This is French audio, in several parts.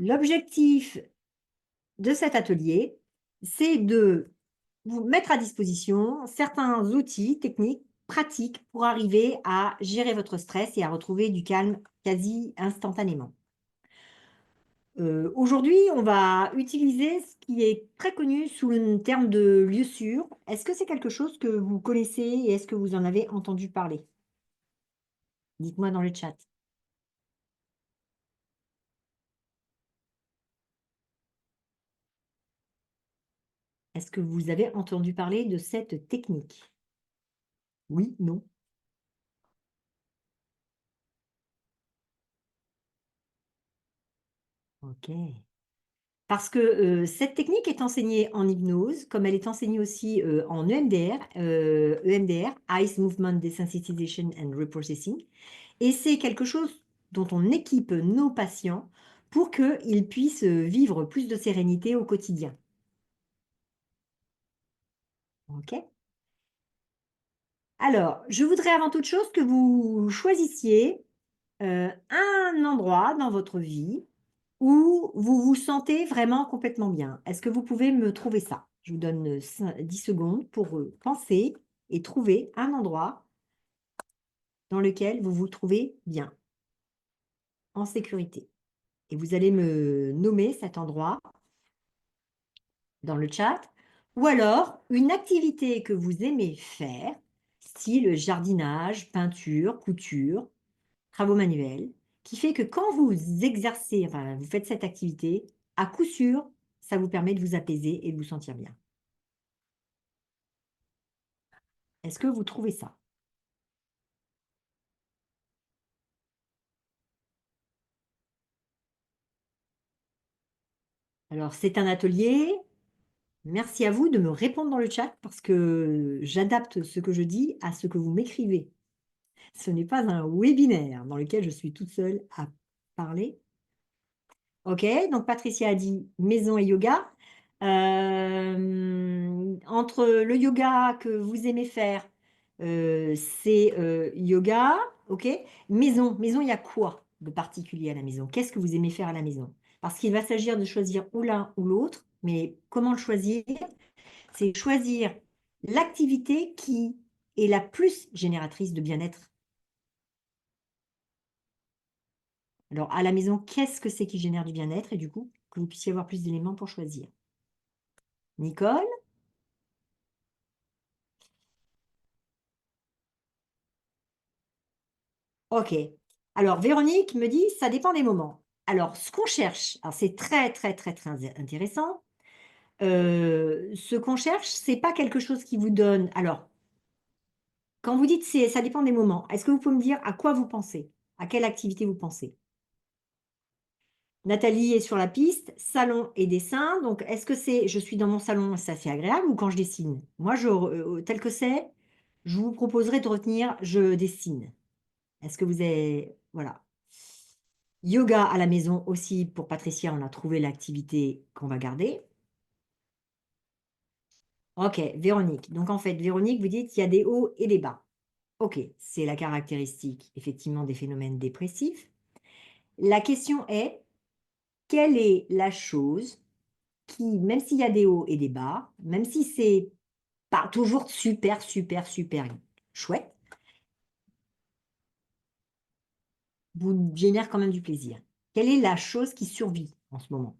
L'objectif de cet atelier, c'est de vous mettre à disposition certains outils techniques pratiques pour arriver à gérer votre stress et à retrouver du calme quasi instantanément. Aujourd'hui, on va utiliser ce qui est très connu sous le terme de lieu sûr. Est-ce que c'est quelque chose que vous connaissez et est-ce que vous en avez entendu parler? Dites-moi dans le chat. Est-ce que vous avez entendu parler de cette technique? Oui, non? OK. Parce que, cette technique est enseignée en hypnose, comme elle est enseignée aussi, en EMDR, EMDR, Eyes Movement Desensitization and Reprocessing, et c'est quelque chose dont on équipe nos patients pour qu'ils puissent, vivre plus de sérénité au quotidien. OK? Alors, je voudrais avant toute chose que vous choisissiez, un endroit dans votre vie où vous vous sentez vraiment complètement bien. Est-ce que vous pouvez me trouver ça? Je vous donne, 10 secondes pour, penser et trouver un endroit dans lequel vous vous trouvez bien, en sécurité. Et vous allez me nommer cet endroit dans le chat ou alors une activité que vous aimez faire, style jardinage, peinture, couture, travaux manuels, qui fait que quand vous exercez, enfin, vous faites cette activité, à coup sûr, ça vous permet de vous apaiser et de vous sentir bien. Est-ce que vous trouvez ça? Alors, c'est un atelier. Merci à vous de me répondre dans le chat parce que j'adapte ce que je dis à ce que vous m'écrivez. Ce n'est pas un webinaire dans lequel je suis toute seule à parler. OK, donc Patricia a dit maison et yoga. Entre le yoga que vous aimez faire, c'est, yoga, OK. Maison, il y a quoi de particulier à la maison? Qu'est-ce que vous aimez faire à la maison? Parce qu'il va s'agir de choisir ou l'un ou l'autre, mais comment le choisir? C'est choisir l'activité qui est la plus génératrice de bien-être. Alors à la maison, qu'est-ce que c'est qui génère du bien-être? Et du coup, que vous puissiez avoir plus d'éléments pour choisir. Nicole? OK. Alors Véronique me dit: «Ça dépend des moments». Alors ce qu'on cherche, alors c'est très, très, très, très intéressant. Ce qu'on cherche, c'est pas quelque chose qui vous donne alors, quand vous dites: «C'est ça dépend des moments», est-ce que vous pouvez me dire à quoi vous pensez? À quelle activité vous pensez? Nathalie est sur la piste, salon et dessin, donc est-ce que c'est: «Je suis dans mon salon, c'est assez agréable» ou quand je dessine? Moi je tel que c'est, je vous proposerais de retenir: «Je dessine». Est-ce que vous avez voilà. Yoga à la maison aussi pour Patricia, on a trouvé l'activité qu'on va garder. OK, Véronique. Donc en fait, Véronique, vous dites qu'il y a des hauts et des bas. OK, c'est la caractéristique effectivement des phénomènes dépressifs. La question est, quelle est la chose qui, même s'il y a des hauts et des bas, même si c'est pas toujours super, super, super chouette, vous génère quand même du plaisir? Quelle est la chose qui survit en ce moment?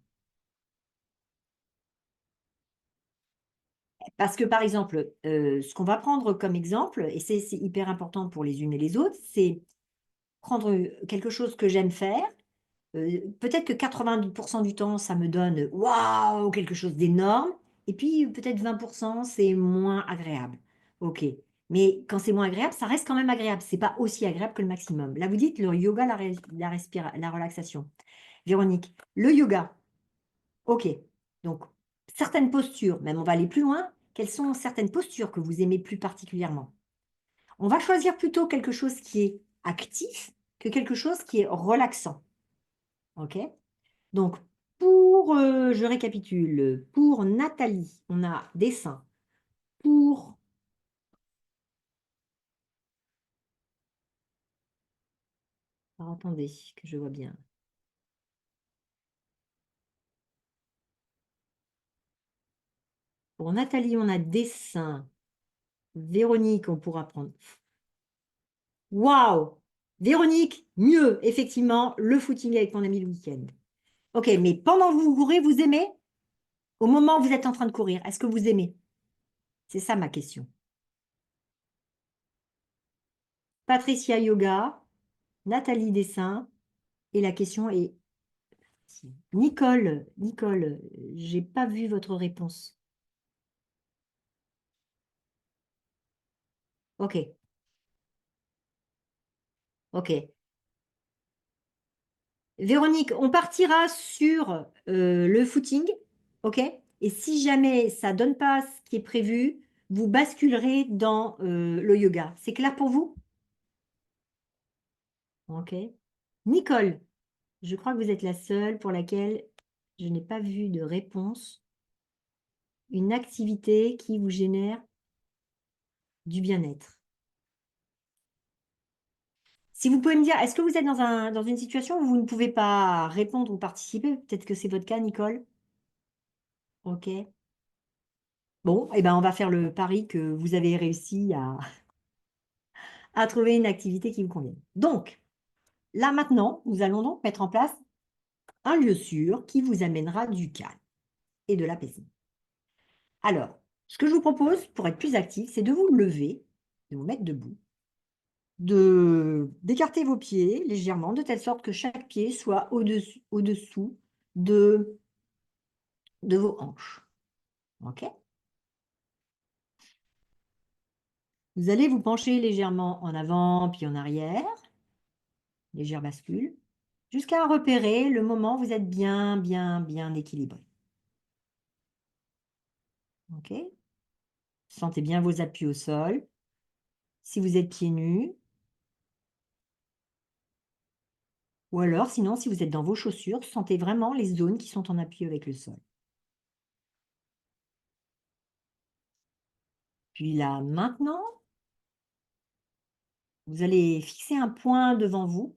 Parce que, par exemple, ce qu'on va prendre comme exemple et c'est hyper important pour les unes et les autres, c'est prendre, quelque chose que j'aime faire, peut-être que 90 du temps, ça me donne, waouh, quelque chose d'énorme et puis peut-être 20 c'est moins agréable. OK, mais quand c'est moins agréable, ça reste quand même agréable. C'est pas aussi agréable que le maximum. Là, vous dites le yoga, la relaxation. Véronique, le yoga, OK. Donc, certaines postures, même on va aller plus loin, quelles sont certaines postures que vous aimez plus particulièrement? On va choisir plutôt quelque chose qui est actif que quelque chose qui est relaxant. OK? Donc, pour, je récapitule, pour Nathalie, on a dessin. Pour alors attendez que je vois bien. Pour Nathalie, on a dessin. Véronique, on pourra prendre. Waouh! Véronique, mieux, effectivement, le footing avec mon ami le week-end. Ok, mais pendant que vous courez, vous aimez? Au moment où vous êtes en train de courir, est-ce que vous aimez? C'est ça ma question. Patricia Yoga, Nathalie Dessin, et la question est Nicole, j'ai pas vu votre réponse. Ok, ok. Véronique, on partira sur le footing, ok? Et si jamais ça donne pas ce qui est prévu, vous basculerez dans le yoga. C'est clair pour vous? Ok. Nicole, je crois que vous êtes la seule pour laquelle je n'ai pas vu de réponse. Une activité qui vous génère du bien-être. Si vous pouvez me dire, est-ce que vous êtes dans une situation où vous ne pouvez pas répondre ou participer? Peut-être que c'est votre cas, Nicole. Ok. Bon, eh ben, on va faire le pari que vous avez réussi à trouver une activité qui vous convienne. Donc, là maintenant, nous allons donc mettre en place un lieu sûr qui vous amènera du calme et de l'apaisement. Alors, ce que je vous propose pour être plus actif, c'est de vous lever, de vous mettre debout, d'écarter vos pieds légèrement, de telle sorte que chaque pied soit au-dessous de, de vos hanches. OK? Vous allez vous pencher légèrement en avant puis en arrière, légère bascule, jusqu'à repérer le moment où vous êtes bien équilibré. OK? Sentez bien vos appuis au sol. Si vous êtes pieds nus, ou alors sinon, si vous êtes dans vos chaussures, sentez vraiment les zones qui sont en appui avec le sol. Puis là, maintenant, vous allez fixer un point devant vous.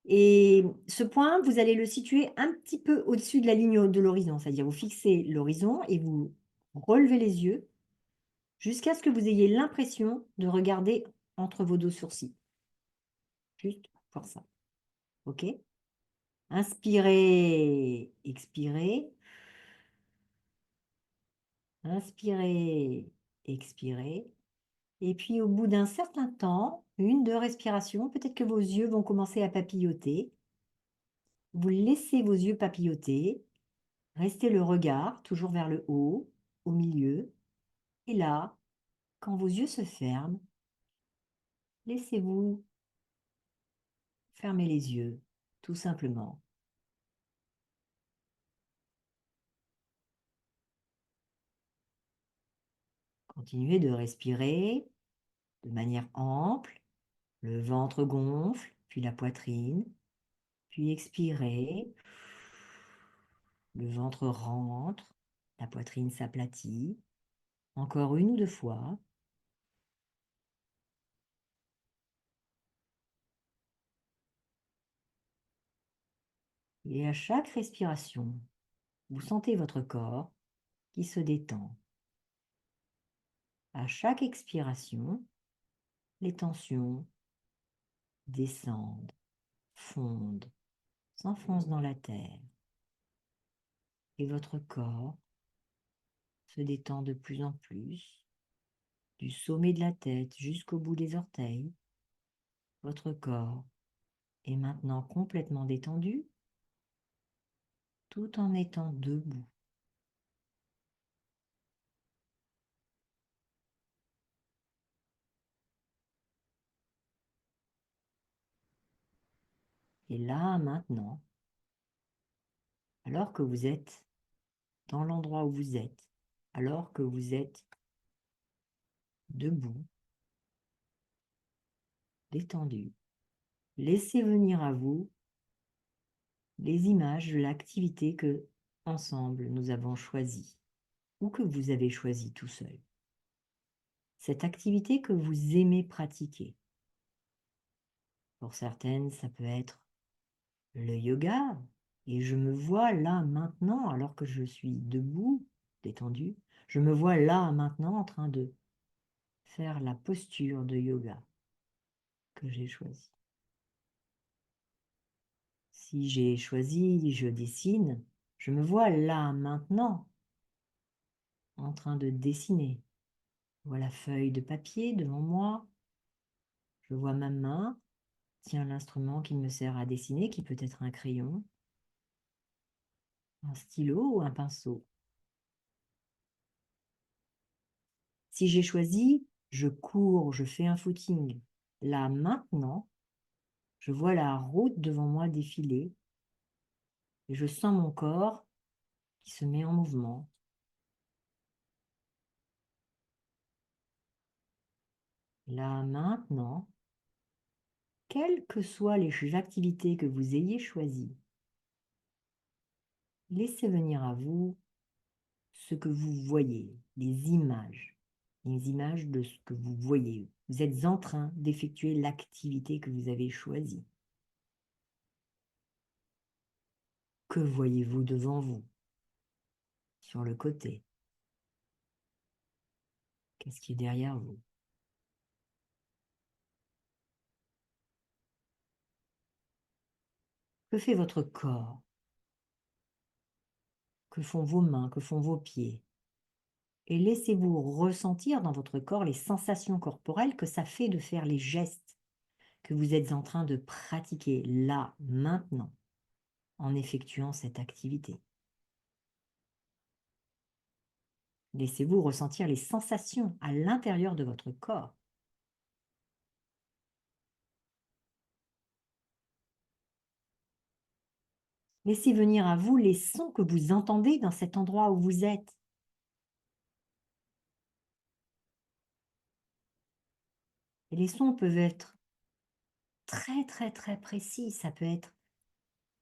Et ce point, vous allez le situer un petit peu au-dessus de la ligne de l'horizon. C'est-à-dire, vous fixez l'horizon et vous relevez les yeux jusqu'à ce que vous ayez l'impression de regarder entre vos deux sourcils. Juste pour ça. OK? Inspirez, expirez. Inspirez, expirez. Et puis au bout d'un certain temps, 1-2 respirations, peut-être que vos yeux vont commencer à papilloter. Vous laissez vos yeux papilloter. Restez le regard toujours vers le haut, au milieu. Et là, quand vos yeux se ferment, laissez-vous fermer les yeux, tout simplement. Continuez de respirer de manière ample. Le ventre gonfle, puis la poitrine. Puis expirez. Le ventre rentre, la poitrine s'aplatit. Encore 1 ou 2 fois. Et à chaque respiration, vous sentez votre corps qui se détend. À chaque expiration, les tensions descendent, fondent, s'enfoncent dans la terre. Et votre corps se détend de plus en plus, du sommet de la tête jusqu'au bout des orteils. Votre corps est maintenant complètement détendu, tout en étant debout. Et là, maintenant, alors que vous êtes dans l'endroit où vous êtes, alors que vous êtes debout, détendu, laissez venir à vous les images de l'activité que, ensemble, nous avons choisie, ou que vous avez choisie tout seul. Cette activité que vous aimez pratiquer. Pour certaines, ça peut être le yoga, et je me vois là maintenant, alors que je suis debout, détendu. Je me vois là, maintenant, en train de faire la posture de yoga que j'ai choisie. Si j'ai choisi, je dessine, je me vois là, maintenant, en train de dessiner. Je vois la feuille de papier devant moi. Je vois ma main, tient l'instrument qui me sert à dessiner, qui peut être un crayon, un stylo ou un pinceau. Si j'ai choisi, je cours, je fais un footing. Là, maintenant, je vois la route devant moi défiler et je sens mon corps qui se met en mouvement. Là, maintenant, quelles que soient les activités que vous ayez choisies, laissez venir à vous ce que vous voyez, les images de ce que vous voyez. Vous êtes en train d'effectuer l'activité que vous avez choisie. Que voyez-vous devant vous? Sur le côté? Qu'est-ce qui est derrière vous? Que fait votre corps? Que font vos mains? Que font vos pieds? Et laissez-vous ressentir dans votre corps les sensations corporelles que ça fait de faire les gestes que vous êtes en train de pratiquer là, maintenant, en effectuant cette activité. Laissez-vous ressentir les sensations à l'intérieur de votre corps. Laissez venir à vous les sons que vous entendez dans cet endroit où vous êtes. Et les sons peuvent être très très très précis. Ça peut être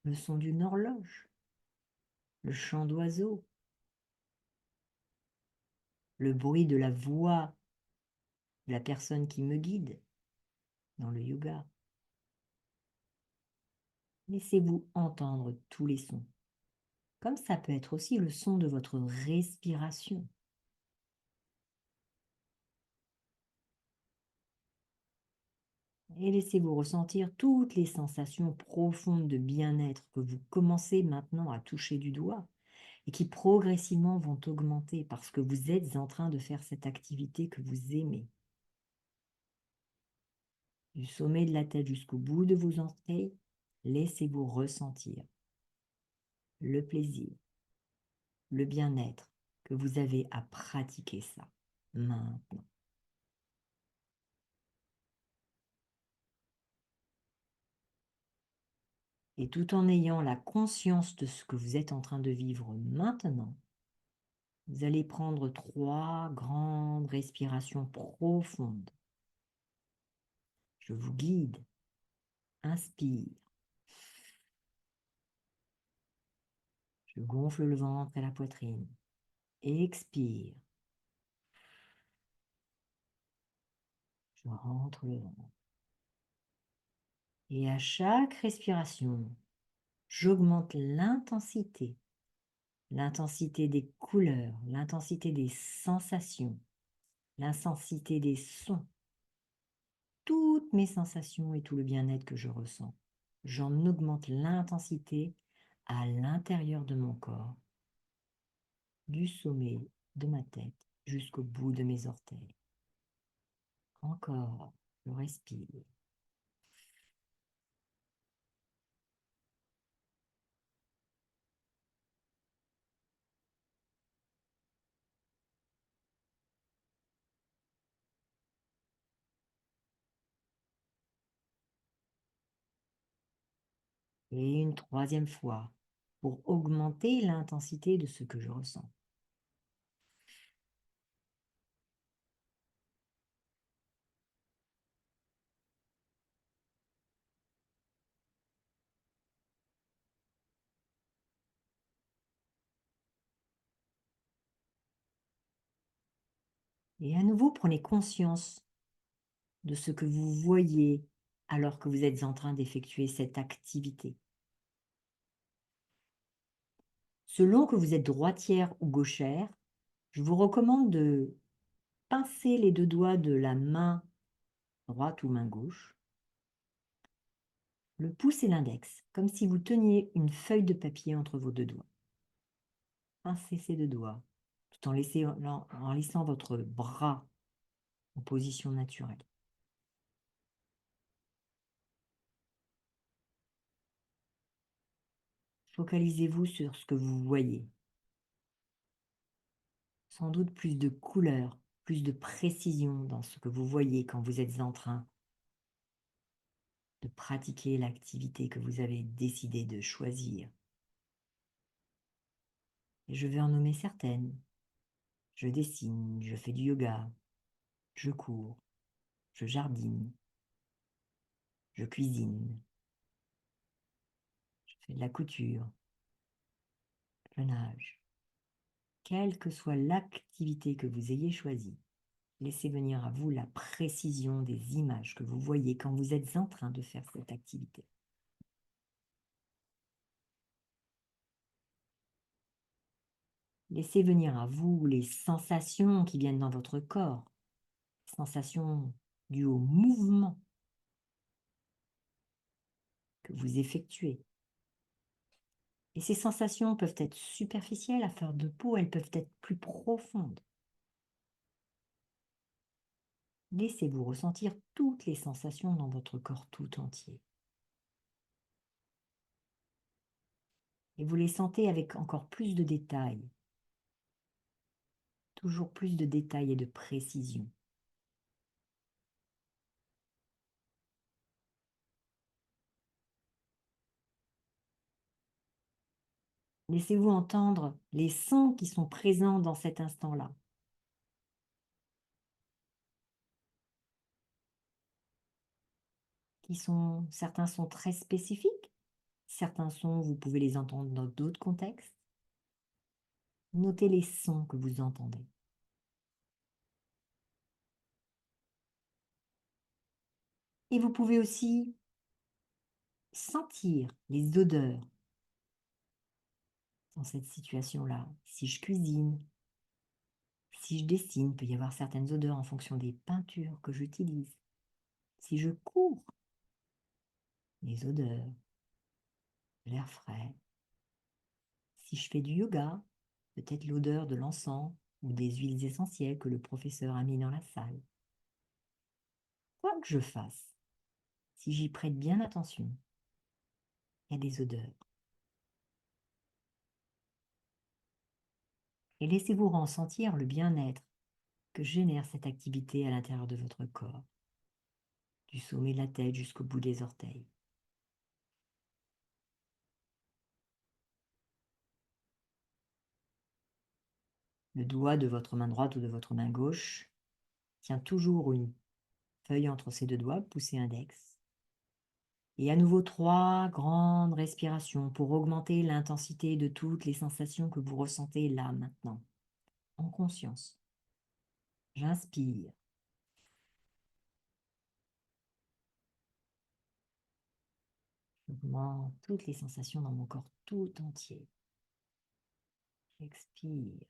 le son d'une horloge, le chant d'oiseaux, le bruit de la voix de la personne qui me guide dans le yoga. Laissez-vous entendre tous les sons. Comme ça peut être aussi le son de votre respiration. Et laissez-vous ressentir toutes les sensations profondes de bien-être que vous commencez maintenant à toucher du doigt et qui progressivement vont augmenter parce que vous êtes en train de faire cette activité que vous aimez. Du sommet de la tête jusqu'au bout de vos orteils, laissez-vous ressentir le plaisir, le bien-être que vous avez à pratiquer ça maintenant. Et tout en ayant la conscience de ce que vous êtes en train de vivre maintenant, vous allez prendre 3 grandes respirations profondes. Je vous guide. Inspire. Je gonfle le ventre et la poitrine. Expire. Je rentre le ventre. Et à chaque respiration, j'augmente l'intensité des couleurs, l'intensité des sensations, l'intensité des sons, toutes mes sensations et tout le bien-être que je ressens. J'en augmente l'intensité à l'intérieur de mon corps, du sommet de ma tête jusqu'au bout de mes orteils. Encore, je respire. Et une troisième fois, pour augmenter l'intensité de ce que je ressens. Et à nouveau, prenez conscience de ce que vous voyez alors que vous êtes en train d'effectuer cette activité. Selon que vous êtes droitière ou gauchère, Je vous recommande de pincer les 2 doigts de la main droite ou main gauche, le pouce et l'index, comme si vous teniez une feuille de papier entre vos 2 doigts. Pincez ces 2 doigts, tout en laissant votre bras en position naturelle. Focalisez-vous sur ce que vous voyez. Sans doute plus de couleur, plus de précision dans ce que vous voyez quand vous êtes en train de pratiquer l'activité que vous avez décidé de choisir. Et je vais en nommer certaines. Je dessine, je fais du yoga, je cours, je jardine, je cuisine, je fais de la couture, je nage. Quelle que soit l'activité que vous ayez choisie, laissez venir à vous la précision des images que vous voyez quand vous êtes en train de faire cette activité. Laissez venir à vous les sensations qui viennent dans votre corps, sensations dues au mouvement que vous effectuez. Et ces sensations peuvent être superficielles à fleur de peau, elles peuvent être plus profondes. Laissez-vous ressentir toutes les sensations dans votre corps tout entier. Et vous les sentez avec encore plus de détails, toujours plus de détails et de précision. Laissez-vous entendre les sons qui sont présents dans cet instant-là. Certains sont très spécifiques, certains sons, vous pouvez les entendre dans d'autres contextes. Notez les sons que vous entendez. Et vous pouvez aussi sentir les odeurs dans cette situation-là. Si je cuisine, si je dessine, il peut y avoir certaines odeurs en fonction des peintures que j'utilise. Si je cours, les odeurs, l'air frais. Si je fais du yoga, peut-être l'odeur de l'encens ou des huiles essentielles que le professeur a mis dans la salle. Quoi que je fasse, si j'y prête bien attention, il y a des odeurs. Et laissez-vous ressentir le bien-être que génère cette activité à l'intérieur de votre corps, du sommet de la tête jusqu'au bout des orteils. Le doigt de votre main droite ou de votre main gauche tient toujours une feuille entre ses 2 doigts, pouce et index. Et à nouveau 3 grandes respirations pour augmenter l'intensité de toutes les sensations que vous ressentez là maintenant, en conscience. J'inspire. J'augmente toutes les sensations dans mon corps tout entier. J'expire.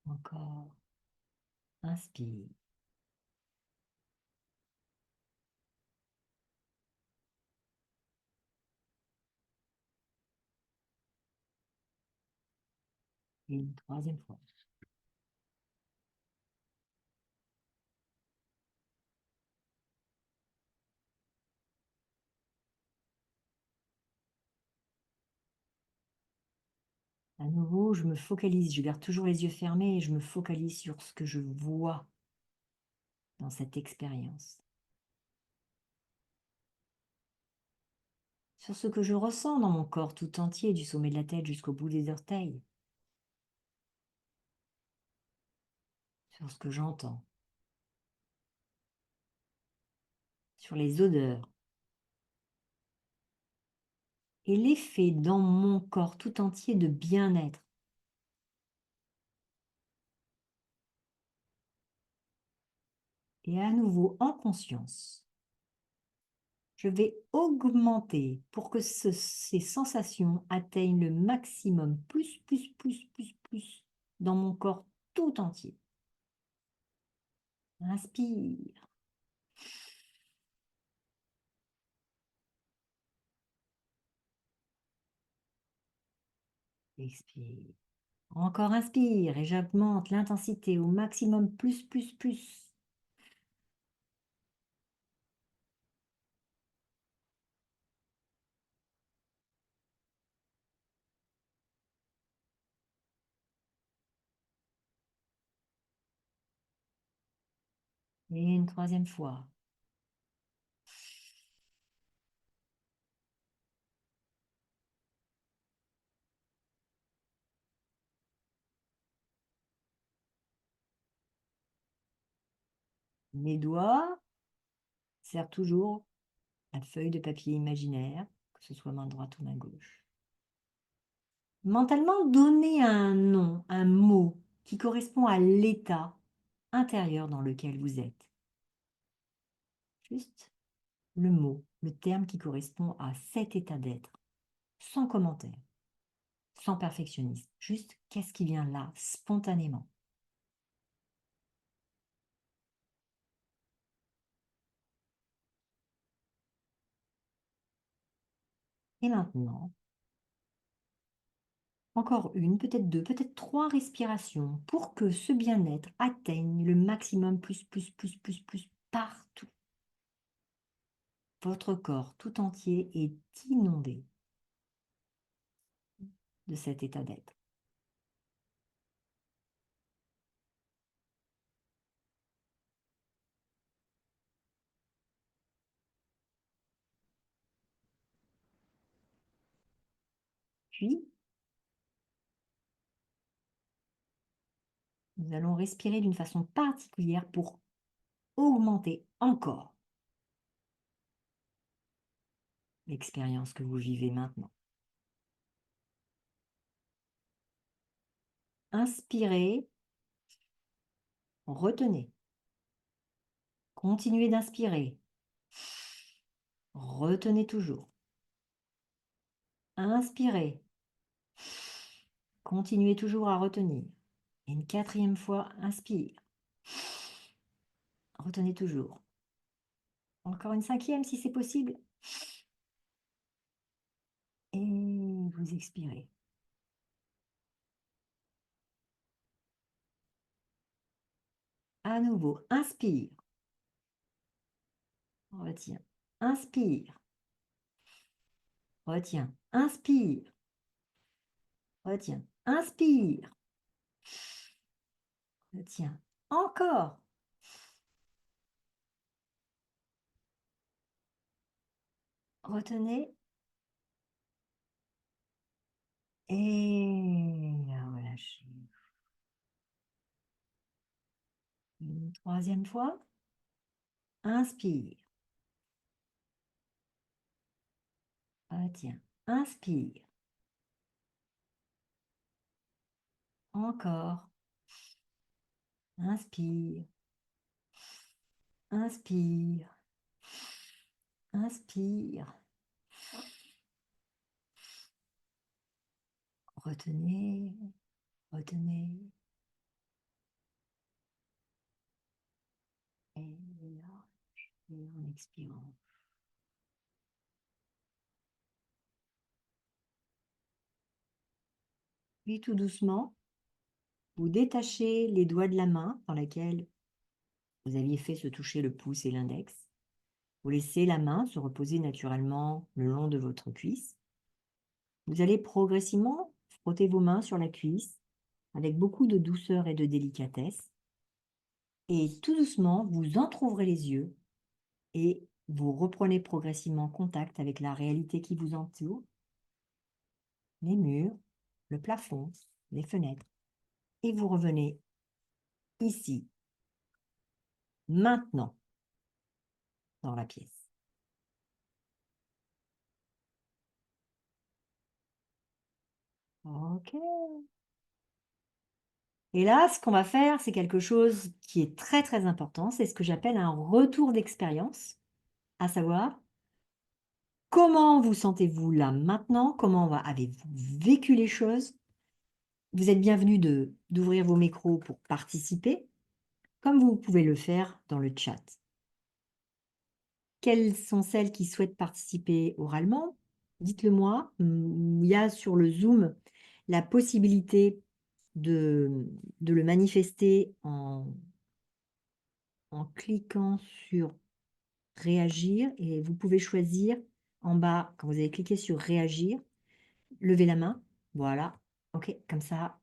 Encore. Inspire. Et une 3e fois. À nouveau, je me focalise, je garde toujours les yeux fermés et je me focalise sur ce que je vois dans cette expérience. Sur ce que je ressens dans mon corps tout entier, du sommet de la tête jusqu'au bout des orteils. Sur ce que j'entends. Sur les odeurs. Et l'effet dans mon corps tout entier de bien-être. Et à nouveau, en conscience, Je vais augmenter pour que ces sensations atteignent le maximum, plus, dans mon corps tout entier. Inspire, expire. Encore inspire et j'augmente l'intensité au maximum, plus. Et une troisième fois. Mes doigts serrent toujours la feuille de papier imaginaire, que ce soit main droite ou main gauche. Mentalement, donnez un nom, un mot qui correspond à l'état intérieur dans lequel vous êtes. Juste le mot, le terme qui correspond à cet état d'être, sans commentaire, sans perfectionnisme. Juste qu'est-ce qui vient là, spontanément. Et maintenant, encore une, peut-être deux, peut-être trois respirations pour que ce bien-être atteigne le maximum, plus, partout. Votre corps tout entier est inondé de cet état d'être. Puis, nous allons respirer d'une façon particulière pour augmenter encore l'expérience que vous vivez maintenant. Inspirez, retenez. Continuez d'inspirer. Retenez toujours. Inspirez. Continuez toujours à retenir. Et une quatrième fois, inspire. Retenez toujours. Encore une cinquième si c'est possible. Et vous expirez. À nouveau, inspire. Retiens. Inspire. Retiens. Inspire. Retiens. Inspire. Retiens. Encore. Retenez. Et relâchez. Une troisième fois. Inspire. Retiens. Inspire. Encore. Inspire. Inspire. Inspire. Retenez. Retenez. Et là, et en expirant. Puis tout doucement, vous détachez les doigts de la main dans laquelle vous aviez fait se toucher le pouce et l'index. Vous laissez la main se reposer naturellement le long de votre cuisse. Vous allez progressivement frotter vos mains sur la cuisse avec beaucoup de douceur et de délicatesse. Et tout doucement, vous entrouvrez les yeux et vous reprenez progressivement contact avec la réalité qui vous entoure, les murs, le plafond, les fenêtres. Et vous revenez ici, maintenant, dans la pièce. Ok. Et là, ce qu'on va faire, c'est quelque chose qui est très important. C'est ce que j'appelle un retour d'expérience, à savoir, Comment vous sentez-vous là maintenant? Comment avez-vous vécu les choses? Vous êtes bienvenue d'ouvrir vos micros pour participer, comme vous pouvez le faire dans le chat. Quelles sont celles qui souhaitent participer oralement? Dites-le moi. Il y a sur le Zoom la possibilité de, de le manifester en cliquant sur réagir et vous pouvez choisir en bas, quand vous avez cliqué sur réagir, lever la main. Voilà. OK, comme ça,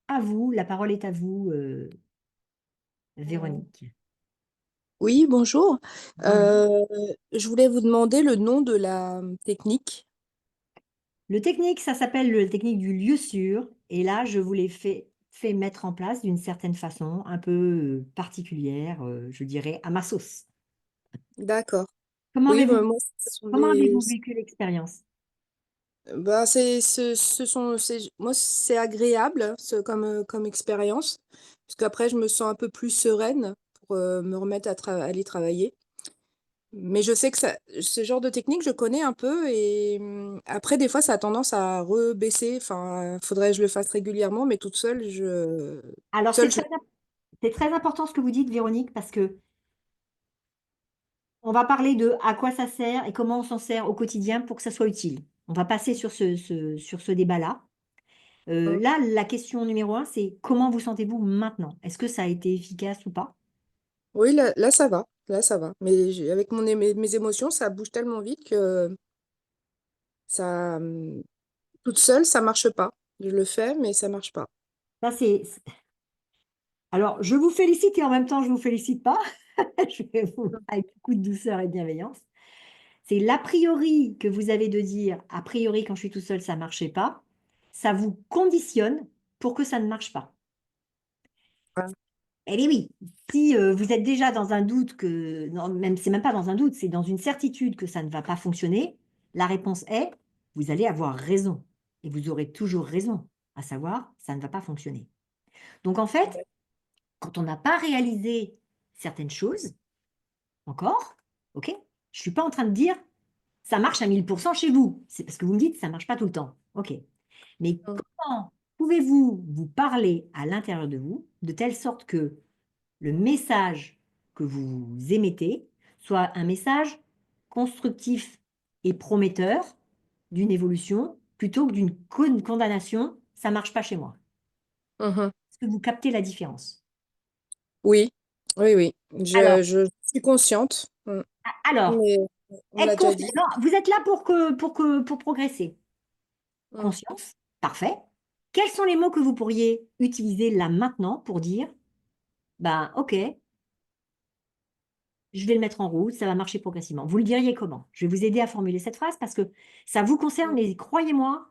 à vous, la parole est à vous, Véronique. Oui, bonjour. Bonjour. Je voulais vous demander le nom de la technique. Le technique, ça s'appelle le technique du lieu sûr et là, je vous l'ai fait mettre en place d'une certaine façon, un peu, particulière, je dirais à ma sauce. D'accord. Comment Oui, avez-vous moi, ce sont comment des avez-vous vécu l'expérience? bah, moi, c'est agréable, comme expérience, parce qu'après je me sens un peu plus sereine pour, me remettre à aller travailler. Mais je sais que ce genre de technique, je connais un peu et après des fois ça a tendance à rebaisser, enfin, faudrait que je le fasse régulièrement, mais toute Alors seule je c'est très important ce que vous dites Véronique, parce que on va parler de à quoi ça sert et comment on s'en sert au quotidien pour que ça soit utile. On va passer sur ce débat-là. mmh. Là, la question numéro un, c'est comment vous sentez-vous maintenant? Est-ce que ça a été efficace ou pas? Oui, là ça va, là ça va. Mais avec mes émotions, ça bouge tellement vite que ça, toute seule, ça marche pas. Je le fais, mais ça marche pas. Ça, alors, je vous félicite et en même temps, je vous félicite pas. Je vais vous avec beaucoup de douceur et de bienveillance. C'est l'a priori que vous avez de dire: «A priori, quand je suis tout seul, ça marchait pas». Ça vous conditionne pour que ça ne marche pas. Ah, Eh beh, oui, si, vous êtes déjà dans un doute que non, même c'est même pas dans un doute, c'est dans une certitude que ça ne va pas fonctionner, la réponse est: vous allez avoir raison et vous aurez toujours raison, à savoir, ça ne va pas fonctionner. Donc en fait, quand on n'a pas réalisé certaines choses encore, OK? Je suis pas en train de dire: «Ça marche à 1000% chez vous». C'est parce que vous me dites: «Ça marche pas tout le temps». OK. Mais mmh, comment pouvez-vous vous parler à l'intérieur de vous, de telle sorte que le message que vous émettez soit un message constructif et prometteur d'une évolution, plutôt que d'une condamnation: «Ça marche pas chez moi». mmh. Est-ce que vous captez la différence? Oui, oui, oui. Alors Je suis consciente, alors, mais on me être l'a déjà conscient dit. non, vous êtes là pour progresser. Mmh, Conscience, parfait. Quels sont les mots que vous pourriez utiliser là maintenant pour dire: «Ben, OK, je vais le mettre en route, ça va marcher progressivement». Vous le diriez comment? Je vais vous aider à formuler cette phrase parce que ça vous concerne, mmh. mais croyez-moi,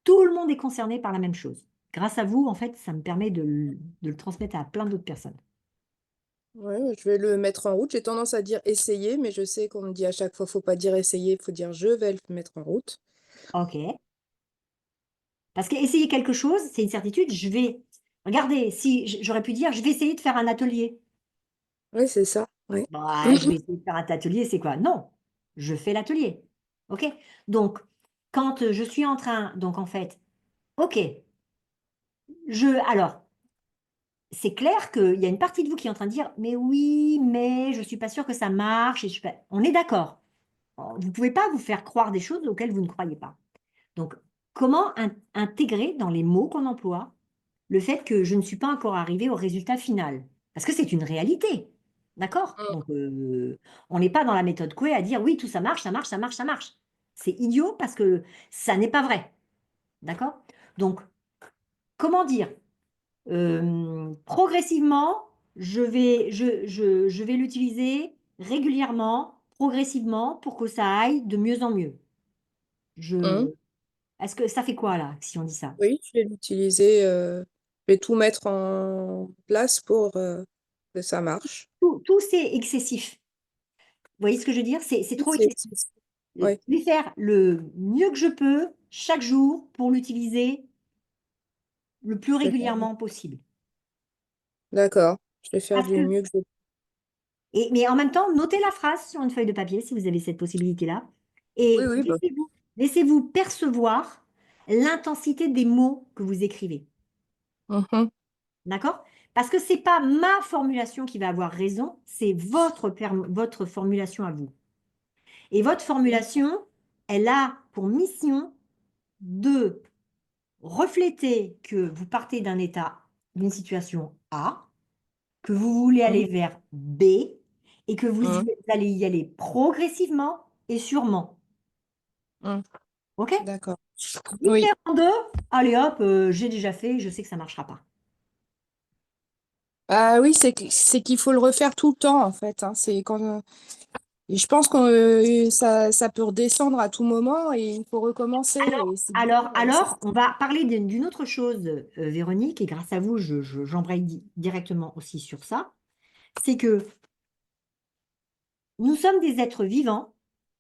tout le monde est concerné par la même chose. Grâce à vous, en fait, ça me permet de le transmettre à plein d'autres personnes. Ouais, je vais le mettre en route. J'ai tendance à dire «essayer», mais je sais qu'on me dit à chaque fois: «Faut pas dire essayer, faut dire je vais le mettre en route». OK. Parce qu'essayer quelque chose, c'est une certitude, regardez, si j'aurais pu dire: «Je vais essayer de faire un atelier». Oui, c'est ça, oui. Bah, je vais essayer de faire un atelier, c'est quoi? Non, je fais l'atelier. OK? Donc quand, je suis en train donc en fait, OK, alors, c'est clair qu'il y a une partie de vous qui est en train de dire: «Mais oui, mais je suis pas sûre que ça marche et je suis pas» on est d'accord. Vous pouvez pas vous faire croire des choses auxquelles vous ne croyez pas. Donc comment intégrer dans les mots qu'on emploie le fait que je ne suis pas encore arrivée au résultat final? Parce que c'est une réalité, d'accord? Mmh, Donc on n'est pas dans la méthode Coué à dire: «Oui, tout ça marche, ça marche, ça marche, ça marche». C'est idiot parce que ça n'est pas vrai, d'accord? Donc comment dire? Progressivement, je vais l'utiliser régulièrement, progressivement pour que ça aille de mieux en mieux. mmh. Je Est-ce que ça fait quoi là, si on dit ça? Oui, je vais l'utiliser, je vais tout mettre en place pour, que ça marche. Tout c'est excessif. Vous voyez ce que je veux dire? C'est Oui, trop excessif. ouais, Je vais faire le mieux que je peux chaque jour pour l'utiliser le plus je vais faire régulièrement possible. d'accord, je vais faire Parce du que mieux que je Mais en même temps, notez la phrase sur une feuille de papier si vous avez cette possibilité-là. Oui, Et oui, bah. laissez-vous percevoir l'intensité des mots que vous écrivez. Mhm, D'accord? Parce que c'est pas ma formulation qui va avoir raison, c'est votre formulation à vous. Et votre formulation, elle a pour mission de refléter que vous partez d'un état, d'une situation A, que vous voulez mhm, aller vers B et que mhm, vous allez y aller progressivement et sûrement. mhm. OK? D'accord. Oui. Différent de, allez hop, j'ai déjà fait, je sais que ça marchera pas. Ah oui, c'est qu'il faut le refaire tout le temps, en fait, hein. C'est quand, et je pense que ça peut redescendre à tout moment et il faut recommencer. Et c'est bien, On va parler d'une autre chose, Véronique, et grâce à vous, j'embraye directement aussi sur ça. C'est que nous sommes des êtres vivants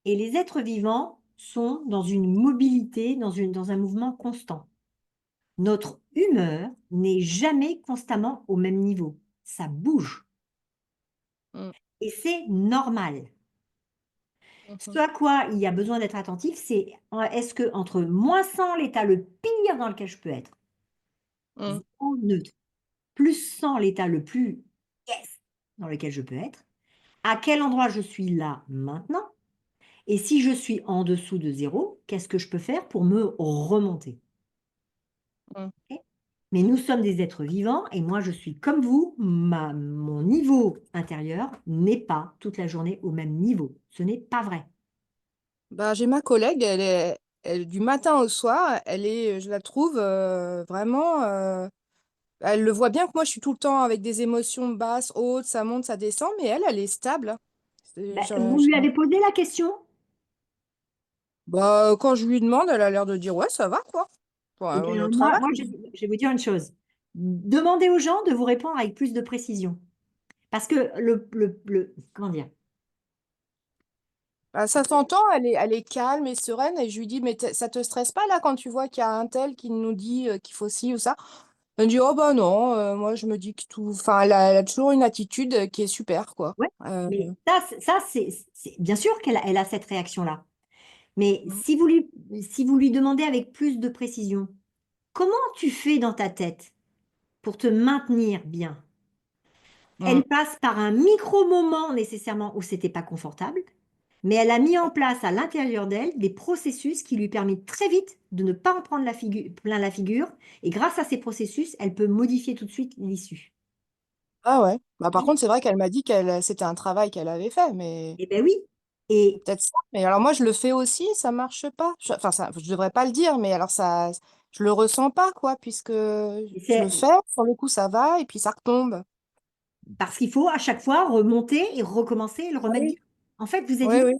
et les êtres vivants sont dans une mobilité, dans un mouvement constant. Notre humeur n'est jamais constamment au même niveau. Ça bouge Mm, et c'est normal. Ce mhm, à quoi il y a besoin d'être attentif, c'est est-ce que entre -100, l'état le pire dans lequel je peux être, mm, 0 neutre, +100, l'état le plus yes dans lequel je peux être, à quel endroit je suis là maintenant? Et si je suis en dessous de 0, qu'est-ce que je peux faire pour me remonter? mm. OK? Mais nous sommes des êtres vivants et moi je suis comme vous, mon niveau intérieur n'est pas toute la journée au même niveau. Ce n'est pas vrai. Bah, j'ai ma collègue, du matin au soir, je la trouve vraiment. Elle le voit bien que moi, je suis tout le temps avec des émotions basses, hautes, ça monte, ça descend, mais elle est stable, hein. Bah, vous lui avez posé la question? Bah, quand je lui demande, elle a l'air de dire ouais, ça va quoi. Eh Bon, on est au bien, travail. je vais vous dire une chose. Demandez aux gens de vous répondre avec plus de précision. Parce que comment dire? Bah, ça s'entend, elle est calme et sereine, et je lui dis, mais ça te stresse pas là quand tu vois qu'il y a un tel qui nous dit qu'il faut ci ou ça? Elle me dit, oh bah non, moi je me dis que tout. Enfin, elle a toujours une attitude qui est super, quoi. Ouais, mais ça bien sûr elle a cette réaction-là. Mais Mm, si vous lui demandez avec plus de précision, comment tu fais dans ta tête pour te maintenir bien? mm. Elle passe par un micro-moment nécessairement où c'était pas confortable, mais elle a mis en place à l'intérieur d'elle des processus qui lui permettent très vite de ne pas en prendre plein la figure et grâce à ces processus, elle peut modifier tout de suite l'issue. Ah ouais. Bah, par Oui. contre, c'est vrai qu'elle m'a dit c'était un travail qu'elle avait fait, mais Eh ben oui. c'est Et peut-être ça. Mais alors moi, je le fais aussi, ça marche pas. Enfin, ça, je devrais pas le dire, mais alors ça, je le ressens pas, quoi, puisque je le c'est fais, sur le coup, ça va, et puis ça retombe. parce qu'il faut à chaque fois remonter et recommencer et le Ah remettre bien. oui. En fait, vous êtes Oui, humain. oui.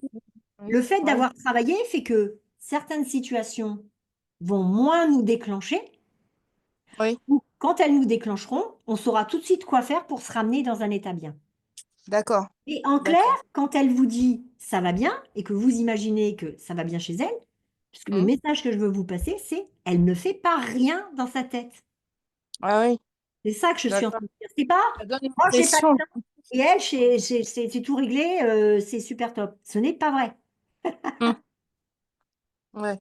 Oui, Le fait oui, d'avoir travaillé fait que certaines situations vont moins nous déclencher oui, ou quand elles nous déclencheront, on saura tout de suite quoi faire pour se ramener dans un état bien. d'accord, Et en clair, d'accord. quand elle vous dit: «Ça va bien» et que vous imaginez que ça va bien chez elle, puisque le Hmm. message que je veux vous passer, c'est: elle ne fait pas rien dans sa tête. Ah oui, C'est ça que je suis en d'accord. train de dire. C'est pas: Ça donne une «Oh j'ai pas pression. et elle c'est tout réglé, c'est super top». Ce n'est pas vrai. Hmm. Ouais,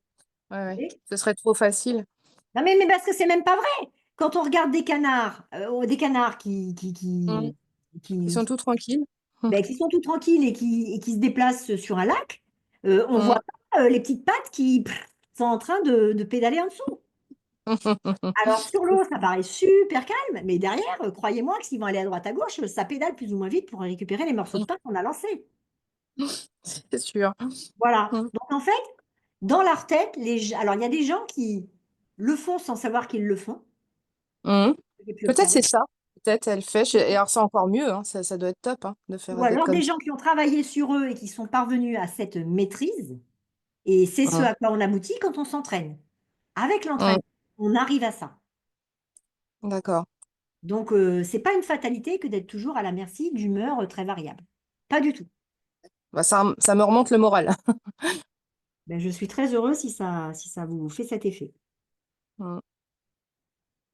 ouais, ouais. Et Ce serait trop facile. non mais parce que c'est même pas vrai. Quand on regarde des canards Hmm. Ils qui sont tout tranquilles. Hmm. qui sont tout tranquilles et qui se déplacent sur un lac, on Hmm. voit pas, les petites pattes qui sont en train de pédaler en dessous. Alors sur l'eau, ça paraît super calme, mais derrière, croyez-moi que s'ils vont aller à droite à gauche, ça pédale plus ou moins vite pour récupérer les morceaux de pain qu'on a lancés. C'est sûr. Voilà. Hmm. Donc en fait, dans leur tête, alors il y a des gens qui le font sans savoir qu'ils le font, Hmm. que j'ai pu Peut-être observer. c'est ça. Peut-être elle fait. Et alors c'est encore mieux, hein. Ça doit être top, hein, Ou d'être alors comme des ça. gens qui ont travaillé sur eux et qui sont parvenus à cette maîtrise et c'est ce Hmm. à quoi on aboutit quand on s'entraîne. Avec Hmm. l'entraînement, on arrive à ça. D'accord. Donc c'est pas une fatalité que d'être toujours à la merci d'humeurs, très variables. Pas du tout. Bah, ça me remonte le moral. Ben, je suis très heureuse si ça vous fait cet effet. Hmm.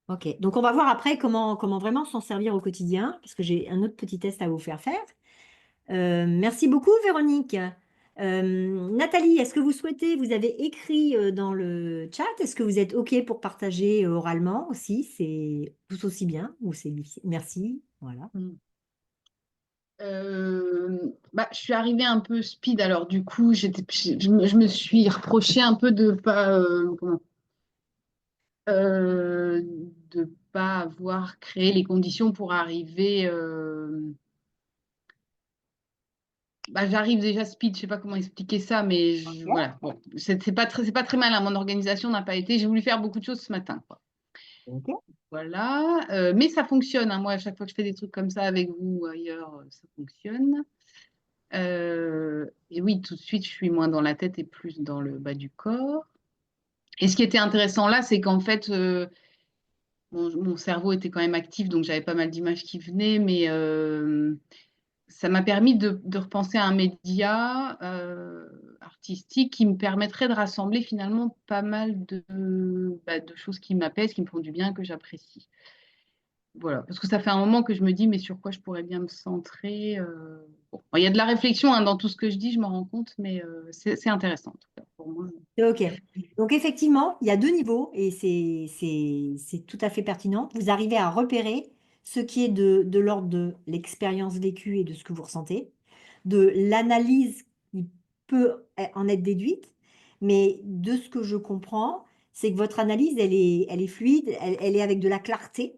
OK, donc on va voir après comment vraiment s'en servir au quotidien, parce que j'ai un autre petit test à vous faire faire. Merci beaucoup, Véronique. Nathalie, est-ce que vous souhaitez, vous avez écrit dans le chat, est-ce que vous êtes OK pour partager oralement aussi? C'est tout aussi bien ou c'est difficile? Merci. Voilà. Mm. Je suis arrivée un peu speed, alors du coup, je me suis reproché un peu de pas, de pas avoir créé les conditions pour arriver. J'arrive déjà speed, je sais pas comment expliquer ça, mais OK. voilà. Bon, c'est pas très mal, hein. Mon organisation n'a pas été. J'ai voulu faire beaucoup de choses ce matin, quoi. OK. Voilà. Mais ça fonctionne, hein. Moi, à chaque fois que je fais des trucs comme ça avec vous ou ailleurs, ça fonctionne. Et oui, tout de suite, je suis moins dans la tête et plus dans le bas du corps. Et ce qui était intéressant là, c'est qu'en fait, mon cerveau était quand même actif, donc j'avais pas mal d'images qui venaient, mais ça m'a permis de repenser à un média artistique qui me permettrait de rassembler finalement pas mal de choses qui m'apaisent, qui me font du bien, que j'apprécie. Voilà, parce que ça fait un moment que je me dis, mais sur quoi je pourrais bien me centrer. Bon, il y a de la réflexion hein, dans tout ce que je dis, je m'en rends compte, mais c'est intéressant en tout cas pour moi. C'est OK. Donc, effectivement, il y a deux niveaux et c'est tout à fait pertinent. Vous arrivez à repérer ce qui est de l'ordre de l'expérience vécue et de ce que vous ressentez, de l'analyse qui peut en être déduite, mais de ce que je comprends, c'est que votre analyse, elle est fluide, elle est avec de la clarté.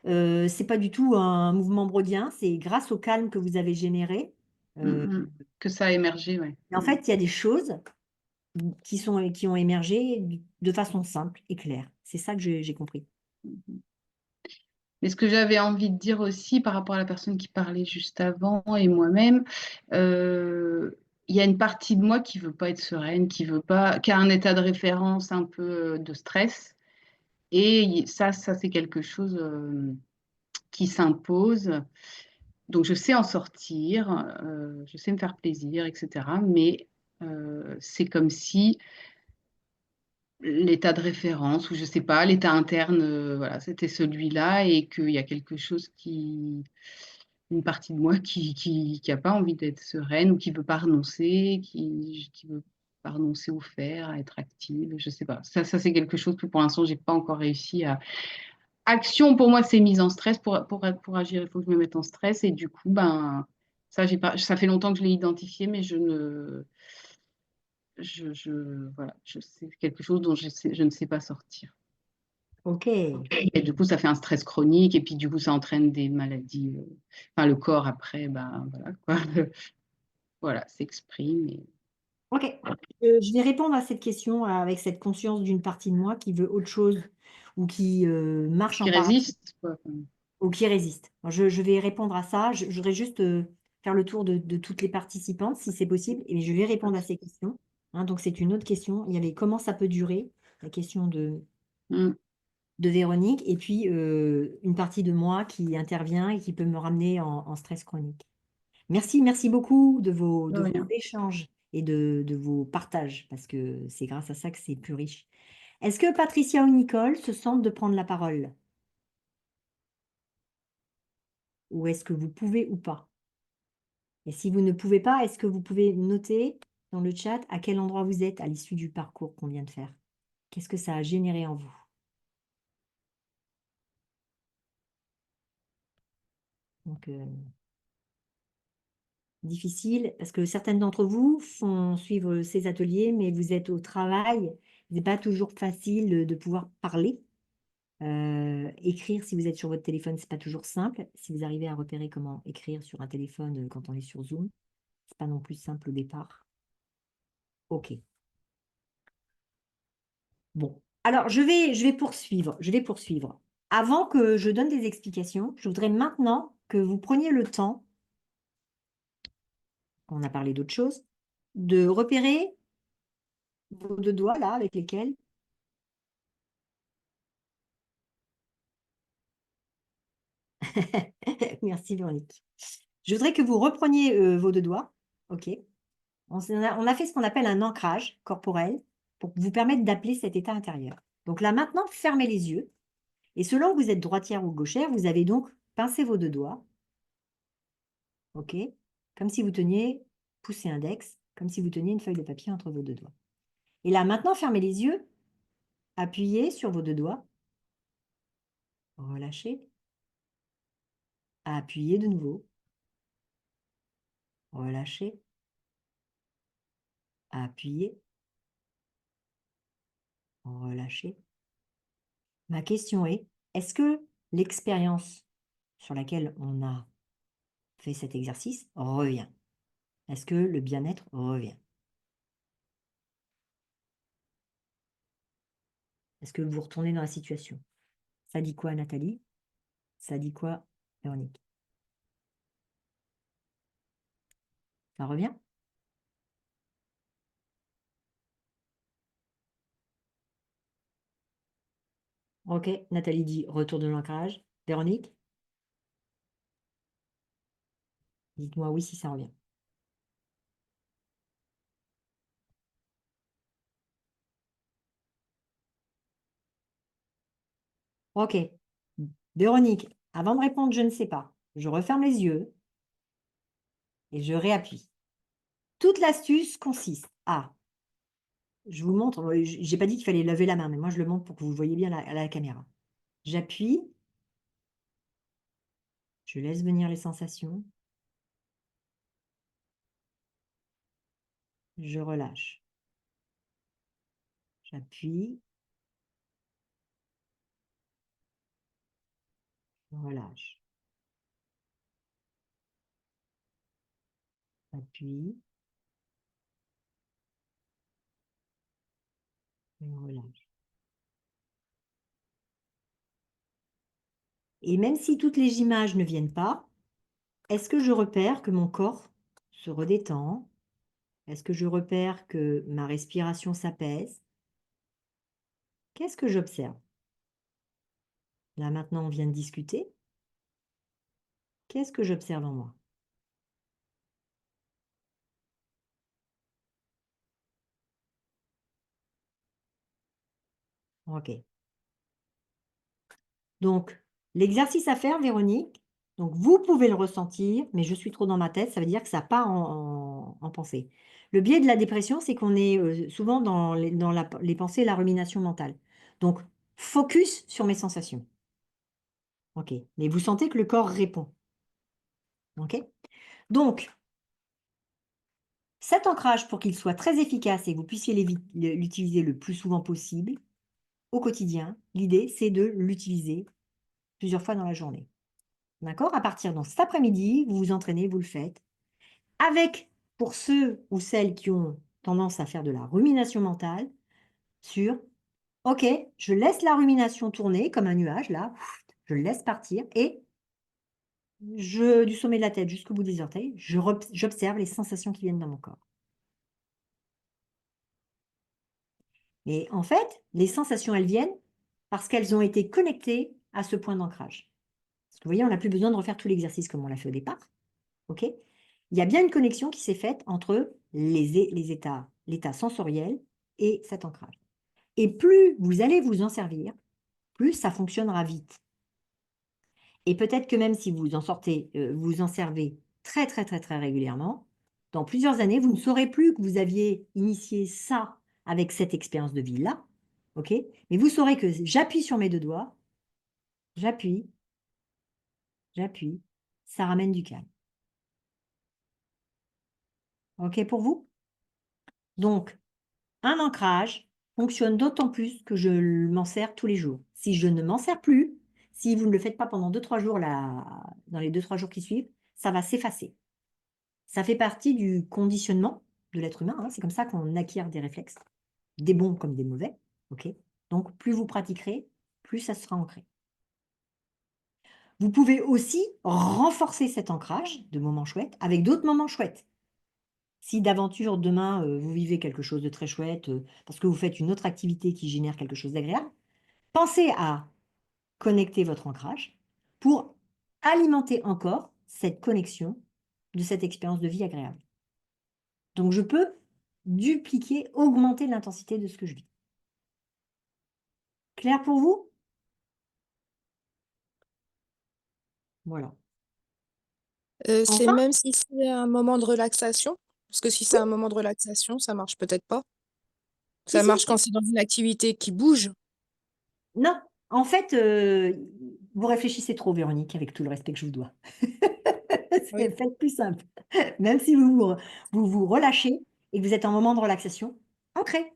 C'est pas du tout un mouvement broadien, c'est grâce au calme que vous avez généré. Mm, Euh, mm. Que ça a émergé, ouais. et en fait, il y a des choses qui ont émergé de façon simple et claire. C'est ça que j'ai compris. Mais ce que j'avais envie de dire aussi par rapport à la personne qui parlait juste avant et moi-même, euh, il y a une partie de moi qui veut pas être sereine, qui a un état de référence un peu de stress. Et ça c'est quelque chose qui s'impose. Donc je sais en sortir, je sais me faire plaisir, etc. Mais c'est comme si l'état de référence, ou je sais pas, l'état interne, voilà, c'était celui-là, et qu'il y a quelque chose une partie de moi qui a pas envie d'être sereine, ou qui veut pas renoncer, qui veut pas renoncer au faire, à être active, je sais pas. Ça c'est quelque chose que pour l'instant, j'ai pas encore réussi à. Action, pour moi, c'est mise en stress. Pour agir, il faut que je me mette en stress. Et du coup, ça, ça fait longtemps que je l'ai identifié, mais voilà, c'est quelque chose dont je ne sais pas sortir. OK. Et du coup, ça fait un stress chronique. Et puis, du coup, ça entraîne des maladies. Enfin, le corps, après, voilà, quoi. Voilà, s'exprime. OK. Je vais répondre à cette question avec cette conscience d'une partie de moi qui veut autre chose ou qui marche en Qui parallèle résiste, quoi. ou qui résiste. Je vais répondre à ça. Je voudrais juste faire le tour de toutes les participantes, si c'est possible, et je vais répondre à ces questions. Hein, donc, c'est une autre question. Il y avait comment ça peut durer, la question Mm. de Véronique, et puis une partie de moi qui intervient et qui peut me ramener en stress chronique. Merci beaucoup De de vos rien. échanges et de vos partages, parce que c'est grâce à ça que c'est plus riche. Est-ce que Patricia ou Nicole se sentent de prendre la parole? Ou est-ce que vous pouvez ou pas? Et si vous ne pouvez pas, est-ce que vous pouvez noter dans le chat à quel endroit vous êtes à l'issue du parcours qu'on vient de faire? Qu'est-ce que ça a généré en vous? Donc, difficile parce que certaines d'entre vous font suivre ces ateliers, mais vous êtes au travail. Ce n'est pas toujours facile de pouvoir parler. Écrire, si vous êtes sur votre téléphone, c'est pas toujours simple. Si vous arrivez à repérer comment écrire sur un téléphone quand on est sur Zoom, c'est pas non plus simple au départ. OK. Bon, alors je vais poursuivre. Je vais poursuivre. Avant que je donne des explications, je voudrais maintenant que vous preniez le temps, on a parlé d'autre chose, de repérer vos deux doigts là avec lesquels. Merci Véronique. Je voudrais que vous repreniez vos deux doigts. OK. On a fait ce qu'on appelle un ancrage corporel pour vous permettre d'appeler cet état intérieur. Donc là maintenant, fermez les yeux. Et selon que vous êtes droitière ou gauchère, vous avez donc pincé vos deux doigts. OK. comme si vous teniez, pouce et index, comme si vous teniez une feuille de papier entre vos deux doigts. Et là, maintenant, fermez les yeux, appuyez sur vos deux doigts, relâchez, appuyez de nouveau, relâchez, appuyez, relâchez. Ma question est-ce que l'expérience sur laquelle on a fait cet exercice revient? Est-ce que le bien-être revient? Est-ce que vous retournez dans la situation? Ça dit quoi, Nathalie? Ça dit quoi, Véronique? Ça revient? Ok, Nathalie dit retour de l'ancrage. Véronique? Dites-moi oui si ça revient. Ok. Véronique, avant de répondre, je ne sais pas. Je referme les yeux et je réappuie. Toute l'astuce consiste à, je vous montre, j'ai pas dit qu'il fallait lever la main, mais moi je le montre pour que vous voyez bien à la caméra. J'appuie, je laisse venir les sensations, je relâche. J'appuie, je relâche. J'appuie, je relâche. Et même si toutes les images ne viennent pas, est-ce que je repère que mon corps se redétend? Est-ce que je repère que ma respiration s'apaise? Qu'est-ce que j'observe? Là maintenant, on vient de discuter. Qu'est-ce que j'observe en moi? Ok. Donc, l'exercice à faire, Véronique, donc vous pouvez le ressentir, mais je suis trop dans ma tête, ça veut dire que ça part en pensée. Le biais de la dépression, c'est qu'on est souvent dans les pensées et la rumination mentale. Donc, focus sur mes sensations. Ok. Mais vous sentez que le corps répond. Ok. Donc, cet ancrage, pour qu'il soit très efficace et que vous puissiez l'utiliser le plus souvent possible au quotidien, l'idée, c'est de l'utiliser plusieurs fois dans la journée. D'accord? À partir de cet après-midi, vous vous entraînez, vous le faites. Avec, pour ceux ou celles qui ont tendance à faire de la rumination mentale, sur OK, je laisse la rumination tourner comme un nuage, là, je le laisse partir et du sommet de la tête jusqu'au bout des orteils, j'observe les sensations qui viennent dans mon corps. Et en fait, les sensations, elles viennent parce qu'elles ont été connectées à ce point d'ancrage. Parce que vous voyez, on n'a plus besoin de refaire tout l'exercice comme on l'a fait au départ. OK? Il y a bien une connexion qui s'est faite entre l'état sensoriel et cet ancrage. Et plus vous allez vous en servir, plus ça fonctionnera vite. Et peut-être que même si vous vous en servez très, très, très, très régulièrement, dans plusieurs années, vous ne saurez plus que vous aviez initié ça avec cette expérience de vie-là, OK? Mais vous saurez que j'appuie sur mes deux doigts, j'appuie, j'appuie, ça ramène du calme. OK pour vous? Donc, un ancrage fonctionne d'autant plus que je m'en sers tous les jours. Si je ne m'en sers plus, si vous ne le faites pas pendant 2-3 jours là, dans les 2-3 jours qui suivent, ça va s'effacer. Ça fait partie du conditionnement de l'être humain, hein, c'est comme ça qu'on acquiert des réflexes, des bons comme des mauvais, OK? Donc plus vous pratiquerez, plus ça sera ancré. Vous pouvez aussi renforcer cet ancrage de moments chouettes avec d'autres moments chouettes. Si d'aventure demain, vous vivez quelque chose de très chouette, parce que vous faites une autre activité qui génère quelque chose d'agréable, pensez à connecter votre ancrage pour alimenter encore cette connexion de cette expérience de vie agréable. Donc je peux dupliquer, augmenter l'intensité de ce que je vis. Clair pour vous? Voilà. C'est Enfin, même si c'est un moment de relaxation? Parce que si c'est un moment de relaxation, ça marche peut-être pas? si, Ça si, marche quand c'est dans une activité qui bouge? non, en fait, vous réfléchissez trop, Véronique, avec tout le respect que je vous dois. Oui. Faites plus simple. Même si vous relâchez et que vous êtes en moment de relaxation, ancrez.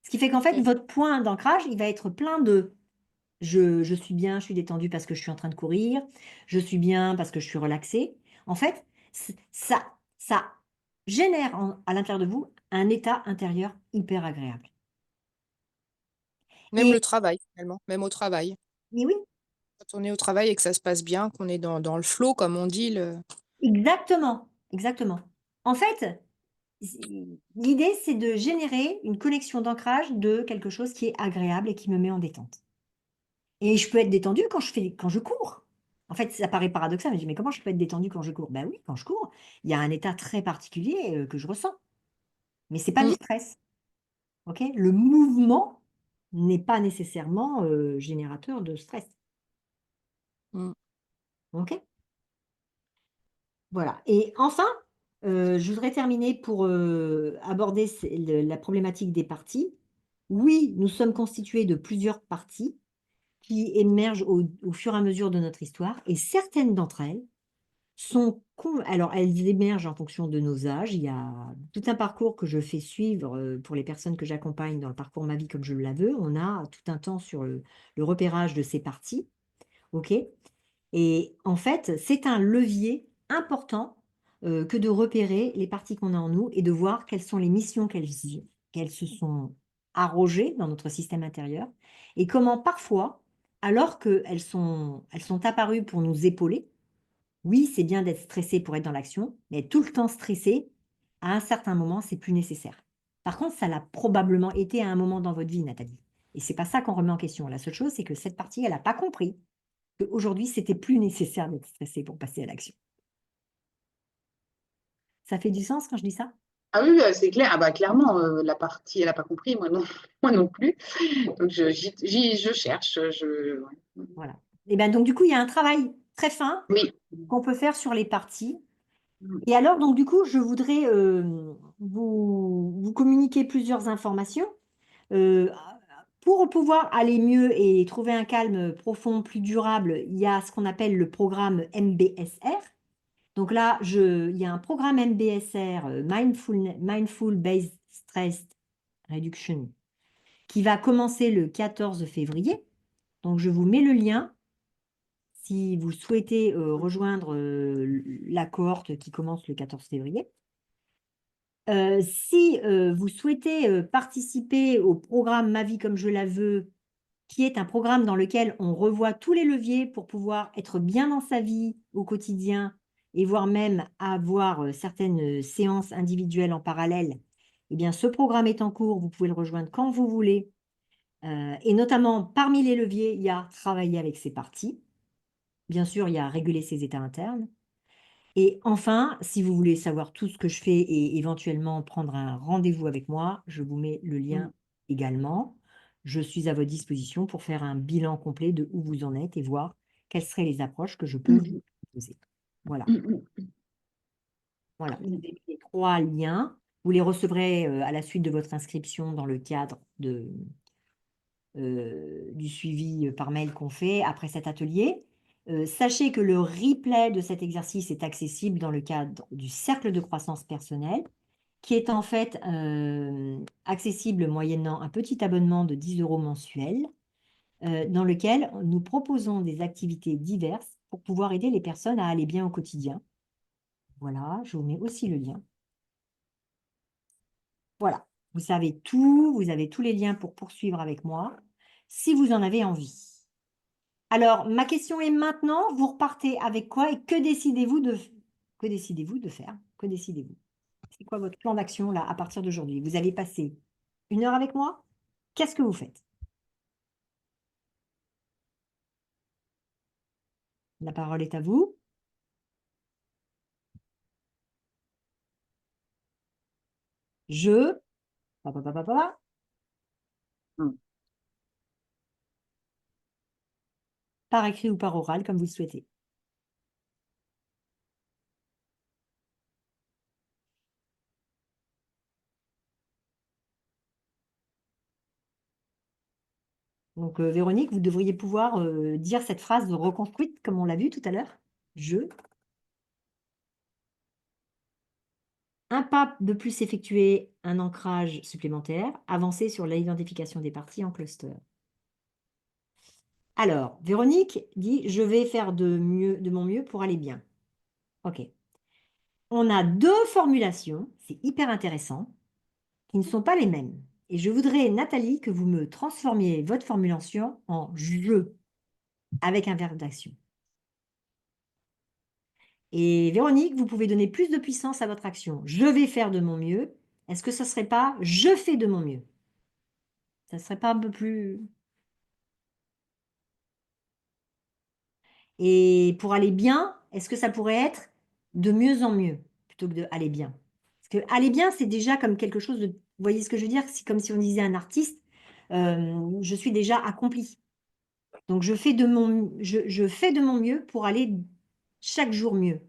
Ce qui fait qu'en fait, OK. votre point d'ancrage, il va être plein de: «Je suis bien, je suis détendu parce que je suis en train de courir, je suis bien parce que je suis relaxé». En fait, ça génère à l'intérieur de vous un état intérieur hyper agréable Même et le travail finalement, même au travail. mais oui, Quand on est au travail et que ça se passe bien, qu'on est dans le flow comme on dit, le exactement, exactement. En fait, l'idée, c'est de générer une connexion d'ancrage de quelque chose qui est agréable et qui me met en détente. Et je peux être détendue quand je cours. En fait, ça paraît paradoxal, mais je dis: «Mais comment je peux être détendue quand je cours?» Ben oui, quand je cours, il y a un état très particulier, que je ressens, mais c'est pas du mmh, stress, OK? Le mouvement n'est pas nécessairement, générateur de stress, mmh, OK? Voilà et enfin, je voudrais terminer pour, aborder la problématique des parties. Oui, nous sommes constitués de plusieurs parties qui émergent au fur et à mesure de notre histoire et certaines d'entre elles alors elles émergent en fonction de nos âges. Il y a tout un parcours que je fais suivre, pour les personnes que j'accompagne dans le parcours Ma vie comme je la veux. On a tout un temps sur le repérage de ces parties, OK? Et en fait, c'est un levier important, que de repérer les parties qu'on a en nous et de voir quelles sont les missions qu'elles se sont arrogées dans notre système intérieur et comment parfois, alors qu'elles sont apparues pour nous épauler, oui, c'est bien d'être stressé pour être dans l'action, mais tout le temps stressé, à un certain moment, c'est plus nécessaire. Par contre, ça l'a probablement été à un moment dans votre vie, Nathalie. Et c'est pas ça qu'on remet en question. La seule chose, c'est que cette partie, elle a pas compris qu'aujourd'hui, c'était plus nécessaire d'être stressé pour passer à l'action. Ça fait du sens quand je dis ça? Ah oui, oui, c'est clair. Ah bah, clairement, la partie elle a pas compris, moi non moi non plus. Donc je cherche, ouais. Voilà. Et ben donc du coup, il y a un travail très fin Oui. qu'on peut faire sur les parties. Mmh. Et alors donc du coup, je voudrais, vous communiquer plusieurs informations. Pour pouvoir aller mieux et trouver un calme profond, plus durable, il y a ce qu'on appelle le programme MBSR. Donc là, il y a un programme MBSR, Mindful Based Stress Reduction, qui va commencer le 14 février. Donc je vous mets le lien si vous souhaitez, rejoindre, la cohorte qui commence le 14 février. Si, vous souhaitez, participer au programme Ma vie comme je la veux, qui est un programme dans lequel on revoit tous les leviers pour pouvoir être bien dans sa vie au quotidien et voire même avoir, certaines, séances individuelles en parallèle. Eh bien, ce programme est en cours, vous pouvez le rejoindre quand vous voulez, et notamment parmi les leviers, il y a travailler avec ses parties. Bien sûr, il y a réguler ses états internes et enfin, si vous voulez savoir tout ce que je fais et éventuellement prendre un rendez-vous avec moi, je vous mets le Mmh. lien également. Je suis à votre disposition pour faire un bilan complet de où vous en êtes et voir quelles seraient les approches que je peux vous Mmh. proposer. Voilà, Mmh mh. voilà. Vous avez les 3 liens. Vous les recevrez, à la suite de votre inscription dans le cadre du suivi, par mail qu'on fait après cet atelier. Sachez que le replay de cet exercice est accessible dans le cadre du cercle de croissance personnelle, qui est en fait, accessible moyennant un petit abonnement de 10 € mensuel, dans lequel nous proposons des activités diverses pour pouvoir aider les personnes à aller bien au quotidien. Voilà, je vous mets aussi le lien. Voilà, vous savez tout, vous avez tous les liens pour poursuivre avec moi, si vous en avez envie. Alors, ma question est maintenant, vous repartez avec quoi et que décidez-vous de faire? Que décidez-vous? C'est quoi votre plan d'action là, à partir d'aujourd'hui? Vous avez passé 1 heure avec moi? Qu'est-ce que vous faites? La parole est à vous. Je pa pa pa pa pa, Mmh. par écrit ou par oral, comme vous le souhaitez. Donc, Véronique, vous devriez pouvoir dire cette phrase reconstruite, comme on l'a vu tout à l'heure. Je. Un pas de plus effectué, un ancrage supplémentaire, avancer sur l'identification des parties en cluster. Alors, Véronique dit, je vais faire de mon mieux pour aller bien. OK. On a deux formulations, c'est hyper intéressant, qui ne sont pas les mêmes. Et je voudrais, Nathalie, que vous me transformiez votre formulation en je, avec un verbe d'action. Et Véronique, vous pouvez donner plus de puissance à votre action. Je vais faire de mon mieux. Est-ce que ça ne serait pas je fais de mon mieux? Ça ne serait pas un peu plus... Et pour aller bien, est-ce que ça pourrait être de mieux en mieux plutôt que de aller bien? Parce que aller bien, c'est déjà comme quelque chose de... Vous voyez ce que je veux dire? C'est comme si on disait à un artiste, je suis déjà accompli. Donc je fais de mon mieux pour aller chaque jour mieux.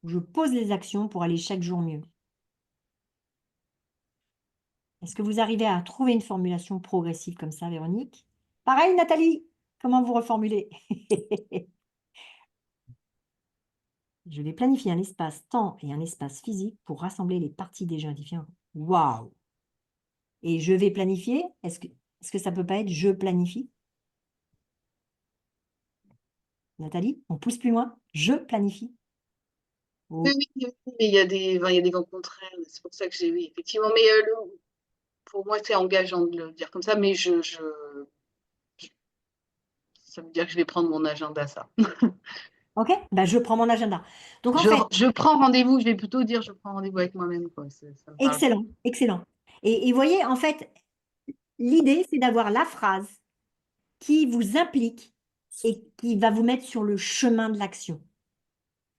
Je pose les actions pour aller chaque jour mieux. Est-ce que vous arrivez à trouver une formulation progressive comme ça, Véronique? Pareil, Nathalie, comment vous reformulez? Je vais planifier un espace-temps et un espace physique pour rassembler les parties déjà identifiées. Waouh! Et je vais planifier, est-ce que ça peut pas être je planifie? Nathalie, on pousse plus loin. Je planifie. Oui, Oh, oui, oui, mais il y a des vents contraires. C'est pour ça que j'ai, oui, effectivement. Mais pour moi, c'est engageant de le dire comme ça, mais ça veut dire que je vais prendre mon agenda, ça. ok, bah, je prends mon agenda. Donc en fait, Je prends rendez-vous, je vais plutôt dire je prends rendez-vous avec moi-même, quoi. Ça me parle. excellent, excellent. Et voyez, en fait, l'idée, c'est d'avoir la phrase qui vous implique et qui va vous mettre sur le chemin de l'action.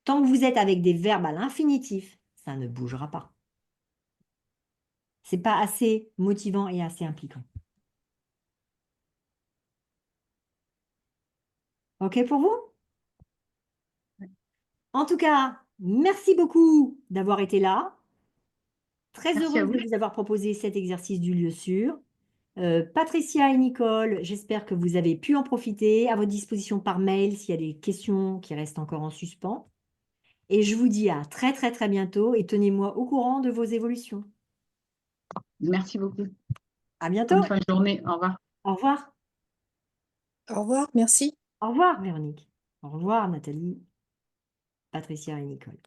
Tant que vous êtes avec des verbes à l'infinitif, ça ne bougera pas. C'est pas assez motivant et assez impliquant. OK pour vous? En tout cas, merci beaucoup d'avoir été là. Très Merci à heureuse vous. de vous avoir proposé cet exercice du lieu sûr. Patricia et Nicole, j'espère que vous avez pu en profiter. À votre disposition par mail s'il y a des questions qui restent encore en suspens. Et je vous dis à très très très bientôt et tenez-moi au courant de vos évolutions. Merci beaucoup. À bientôt. Bonne fin de journée. Au revoir. Au revoir. Au revoir, merci. Au revoir, Véronique. Au revoir, Nathalie, Patricia et Nicole.